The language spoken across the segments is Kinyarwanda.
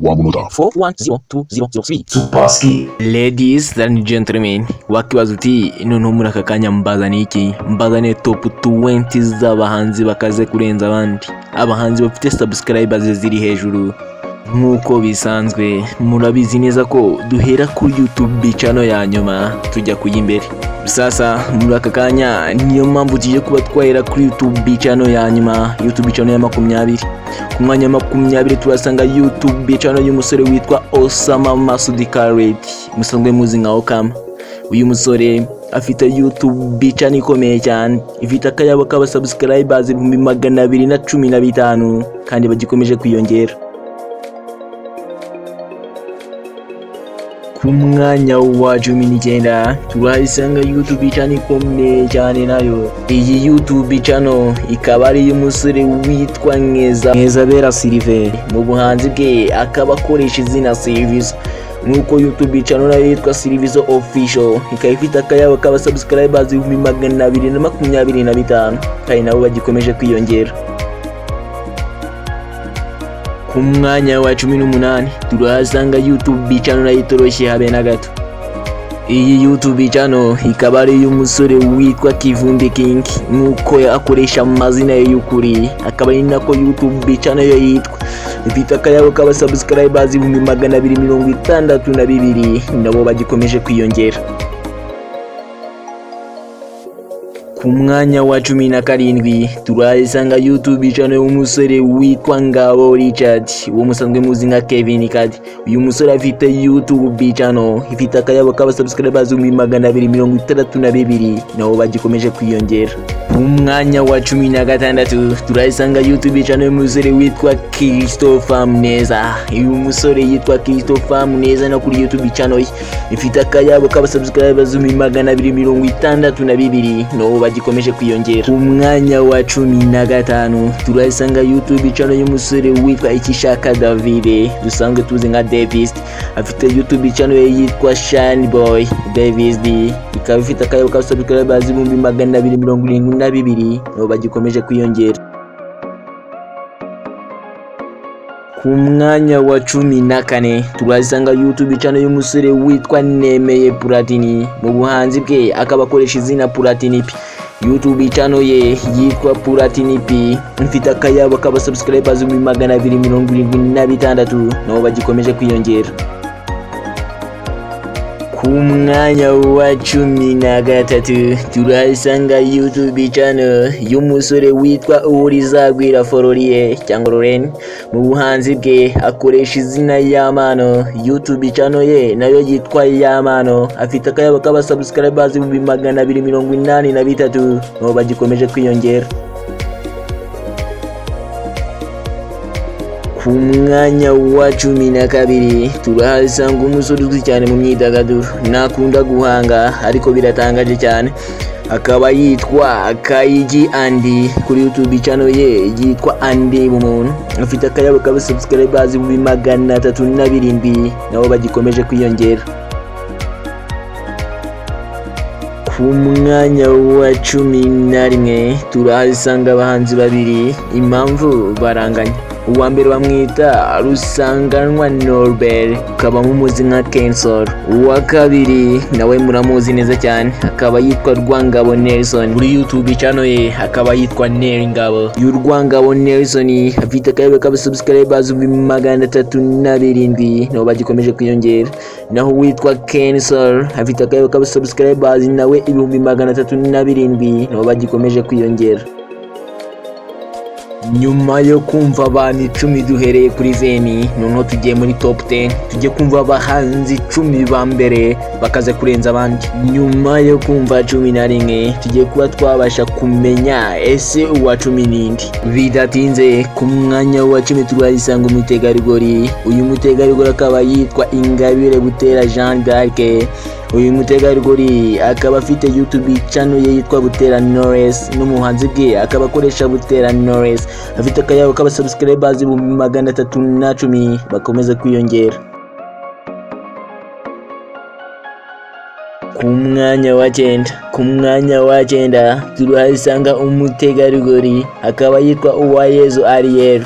Wamunota 410203. Tupaski. Ladies and gentlemen, wakibaza uti noneho muri aka kanya mbazaniye iki? Mbazaniye top 20 z'abahanzi bakaze kurenza abandi, abahanzi bafite subscribers ziri hejuru. Nk'uko bisanzwe murabizi neza ko duhera kuri YouTube channel ya nyuma tujya kuyimbere. Sasa muri aka kanya niyo mpamvu tuje kuba twahera kuri YouTube channel ya nyuma, YouTube channel ya 20. Ku mwanya 20 turasanga YouTube channel y'umusore witwa Osama Masudi Khaled, musanzwe muzi nka Okama. Uyu musore afite YouTube channel ikomeye cyane, ifite akayabo k'aba subscribers 215 kandi bagikomeje kwiyongera. Ku mwanya wa 19 turahasanga YouTube channel ikomeye cyane nayo. Iyi YouTube channel ikaba ari y'umusore witwa Nkeza Sylvain, mu buhanzi bwe akaba akoresha izina Service. Nuko YouTube channel nayo yitwa Service Official, ikaba ifite akayabo k'aba subscribers 225 kandi nabo bagikomeje kwiyongera. Ku mwanya wa 18 turahasanga YouTube channel yitoroshye habe na gato. Iyi YouTube channel ikaba ari y'umusore witwa Kivumbi King, nuko akoresha amazina ye y'ukuri, akaba ari nako YouTube channel ye yitwa. Ifite akayabo k'aba subscribers 262 nabo bagikomeje kwiyongera. Ku mwanya wa 17 turahasanga YouTube channel y'umusore witwa Ngabo Richard, uwo musanzwe muzi nka Kevin Kadi. Uyu musore afite YouTube channel ifite akayabo k'aba subscribers 262 nabo bagikomeje kwiyongera. Ku mwanya wa 16 turahasanga YouTube channel y'umusore witwa Christopher Muneza. Uyu musore yitwa Christopher Muneza no kuri YouTube channel ifite akayabo k'aba subscribers 262 nabo bagikomeje kwiyongera. Ku mwanya wa 15 turahasanga YouTube channel y'umusore witwa Ikishaka David, dusanzwe tuzi nka Davis. Afite YouTube channel yitwa Shine Boy Davis D, ikaba ifite akayabo ka subscribers 272 nabo bagikomeje kwiyongera. Ku mwanya wa 14 turahasanga YouTube channel y'umusore witwa Nemeye Platini, mu buhanzi bwe akaba akoresha izina Platini P. YouTube channel ye yitwa Platini P, ifite akayabo k'aba subscribers 276 nabo bagikomeje kwiyongera. Ku mwanya wa 13 turahasanga YouTube channel y'umusore witwa Uwurizagwira Fororie cyangwa Lorraine, mu buhanzi bwe akoresha izina Yamano. YouTube channel ye nayo yitwa Yamano, afite akayabo k'aba subscribers 283 nabo bagikomeje kwiyongera. Ku mwanya wa 12 turahasanga umusore uzwi cyane mu myidagaduro, nakunda guhanga ariko biratangaje cyane, akaba yitwa Kayigi Andy. Kuri YouTube channel ye yitwa Andy Bumuntu, afite akayabo k'aba subscribers 307 nabo bagikomeje kwiyongera. Ku mwanya wa 11 turahasanga abahanzi babiri impamvu baranganya. Uwa mbere bamwita Rusanganwa Norbert, ukaba mumuzi nka Kensol. Uwa kabiri nawe muramuzi neza cyane, akaba yitwa Rwangabo Nelson. Kuri YouTube channel ye akaba yitwa Neringabo. Rwangabo Nelson afite akayabo k'aba subscribers 307 nabo bagikomeje kwiyongera. Naho witwa Kensol afite akayabo k'aba subscribers nawe 307 nabo bagikomeje kwiyongera. Nyuma yo kumva abantu 10 duhereye kuri Veni, noneho tugiye muri top 10 tujye kumva abahanzi 10 ba mbere bakaze kurenza abandi. Nyuma yo kumva 11 tugiye kuba twabasha kumenya ese uwa 10 bidatinze. Ku mwanya wa 10 turahasanga umutegarugori. Uyu mutegarugori akaba yitwa Ingabire Butera Jean d'Arc. Uyu mutegarugori akaba afite YouTube channel ye yitwa Butera Knowless, n'umuhanzi bwe akaba akoresha Butera Knowless, afite akayabo k'aba subscribers 310 bakomeza kwiyongera. Ku mwanya wa 9 turahasanga umutegarugori akaba yitwa Uwayezu Ariel.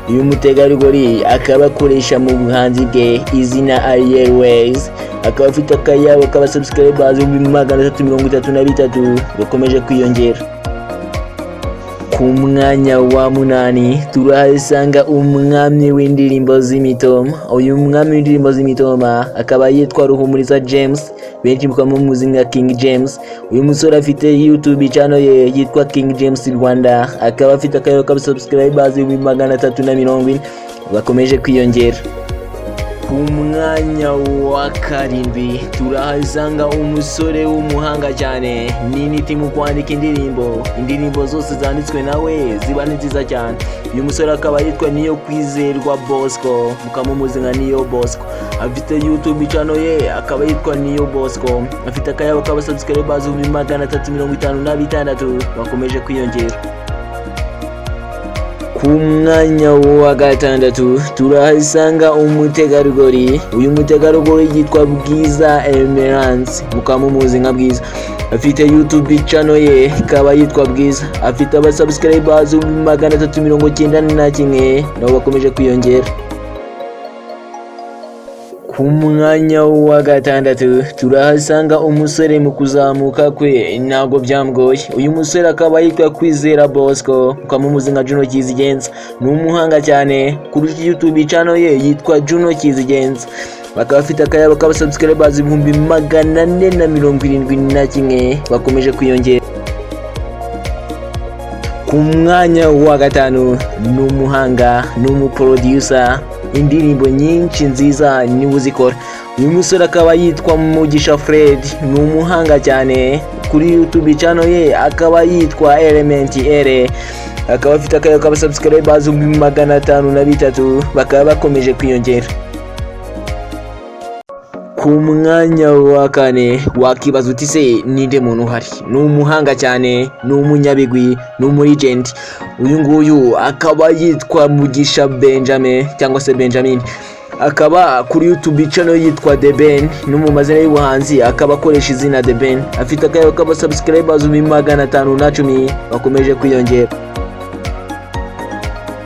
uyu mutegarugori akaba akoresha mu buhanzi bwe izina Airways, akaba afite akayabo k'abasubscribers 333 bakomeje kwiyongera. Ku mwanya wa 8 turahasanga umwami w'indirimbo z'imitoma. Uyu mwami w'indirimbo z'imitoma akaba yitwa Ruhumuriza James, benshi mukamuzi nka King James. Uyu musore afite YouTube channel ye yitwa King James Rwanda, akaba afite akayabo k'abasubscribers 340 bakomeje kwiyongera. Ku mwanya wa 7 turahasanga umusore w'umuhanga cyane, n'initi mu kwandika indirimbo zose zanditswe nawe ziba nziza cyane. Uyu musore akaba yitwa Niyokwizerwa Bosco, mukamumuzi nka Niyo Bosco. Afite YouTube channel ye akaba yitwa Niyo Bosco, afite akayabo k'abasubscribers 356 bakomeje kwiyongera. Ku mwanya wa 6 turahasanga umutegarugori. Uyu mutegarugori yitwa Bwiza Emerance, mukamumuzi nka Bwiza. Afite YouTube channel ye ikaba yitwa Bwiza, afite abasubscribers 391 nabo bakomeje kwiyongera. Ku mwanya wa 6 turahasanga umusore mu kuzamuka kwe ntago byamgoye. Uyu musore akaba yitwa Kwizera Bosco, ukamumuzi nka Juno Kizigenza. Ni umuhanga cyane, kuri YouTube channel ye yitwa Juno Kizigenza. Bakaba bafite akayabo k'abasubscribers 471 bakomeje kwiyongera. Ku mwanya wa 5 ni umuhanga, ni umuproducer, indirimbo nyinshi nziza niwe uzikora. Uyu musore akaba yitwa Mugisha Fred, ni umuhanga cyane, kuri YouTube channel ye akaba yitwa Element Ere, akaba afite akayabo k'abasubscribers 503 bakaba bakomeje kwiyongera. Ku mwanya wa 4 wakibaza uti se ninde muntu uhari? Ni umuhanga cyane, ni umunyabigwi, ni umurigent. Uyu nguyu akaba yitwa Mugisha Benjamin cyangwa se Benjamin, akaba kuri YouTube channel yitwa The Ben, no mu mazina y'ubuhanzi akaba akoresha izina The Ben. Afite akayabo k'abasubscribers 510 bakomeje kwiyongera.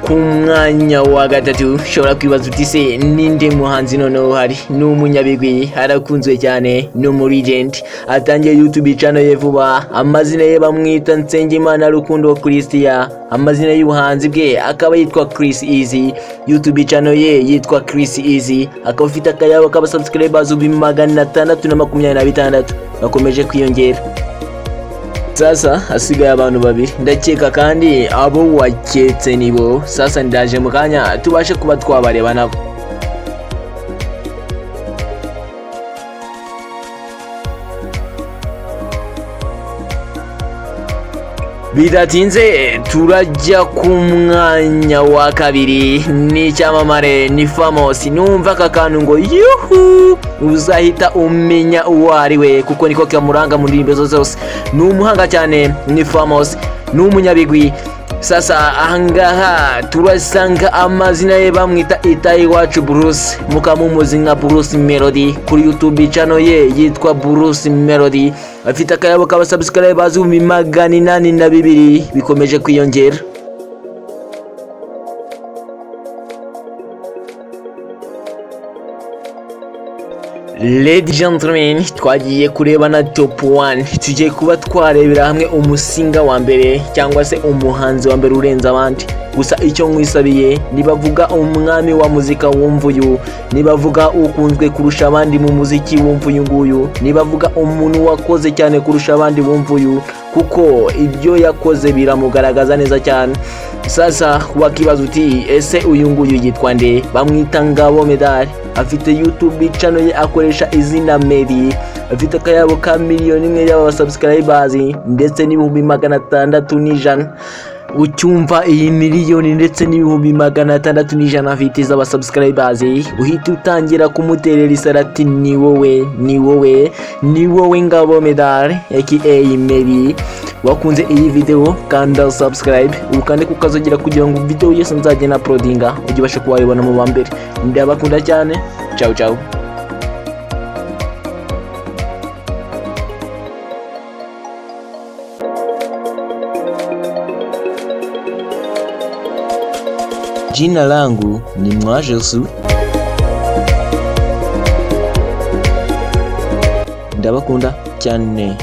Ku mwanya wa 3 ushobora kwibaza uti se ninde muhanzi noneho uhari? Ni umunyabigwi, harakunzwe cyane, ni umurigent, atangiye YouTube channel ye vuba. Amazina ye bamwita Nsengimana Rukundo Christian, amazina y'ubuhanzi bwe akaba yitwa Chris Easy. YouTube channel ye yitwa Chris Easy, akaba afite akayabo k'abasubscribers 626 bakomeje kwiyongera. Sasa hasigaye abantu babiri, ndakeka kandi abo waketse nibo. Sasa ndaje mu kanya tubashe kuba twabareba nabo. Bidatinze turajya ku mwanya wa 2, ni icyamamare, ni famous. Numva aka kantu ngo yuhu uzahita umenya uwo ari we, kuko niko kamuranga mu ndirimbo zose. Ni umuhanga cyane, ni famous, ni umunyabigwi. Sasa ahangaha turasanga amazina ye bamwita Itayiwacu Bruce, mukamumuzi nka Bruce Melody. Kuri YouTube channel ye yitwa Bruce Melody, afite akayabo k'abasubscribers 802 bikomeje kwiyongera. Ladies and gentlemen, twagiye kureba na top 1. Tugiye kuba twarebera hamwe umusinga wa mbere cyangwa se umuhanzi wa mbere urenza abandi. Gusa icyo nkwisabiye, nibavuga umwami wa muzika wumva uyu, nibavuga ukunzwe kurusha abandi mu muziki wumva uyu nguyu, nibavuga umuntu wakoze cyane kurusha abandi wumva uyu, kuko ibyo yakoze biramugaragaza neza cyane. Sasa wakibaza uti ese uyu nguyu yitwa nde? Bamwita Ngabo Medal, afite YouTube channel ye akoresha izina Medi, afite akayabo ka 1 million y'abasubscribers ndetse n'ibihumbi 600 ucyumva iyi miliyoni ndetse n'ibihumbi 600 afite z'abasubscribers, uhita utangira kumuterera isarati. Ni wowe Ngabo Medal aka Medi. Wakunze iyi video kanda subscribe, ukande kukazogera kugira ngo video yose nzajye na uploadinga ujye ubasha kuwayibona mu bambere. Ndabakunda cyane, ciao ciao. Jina langu ni Mwajesu. Ndabakunda cyane.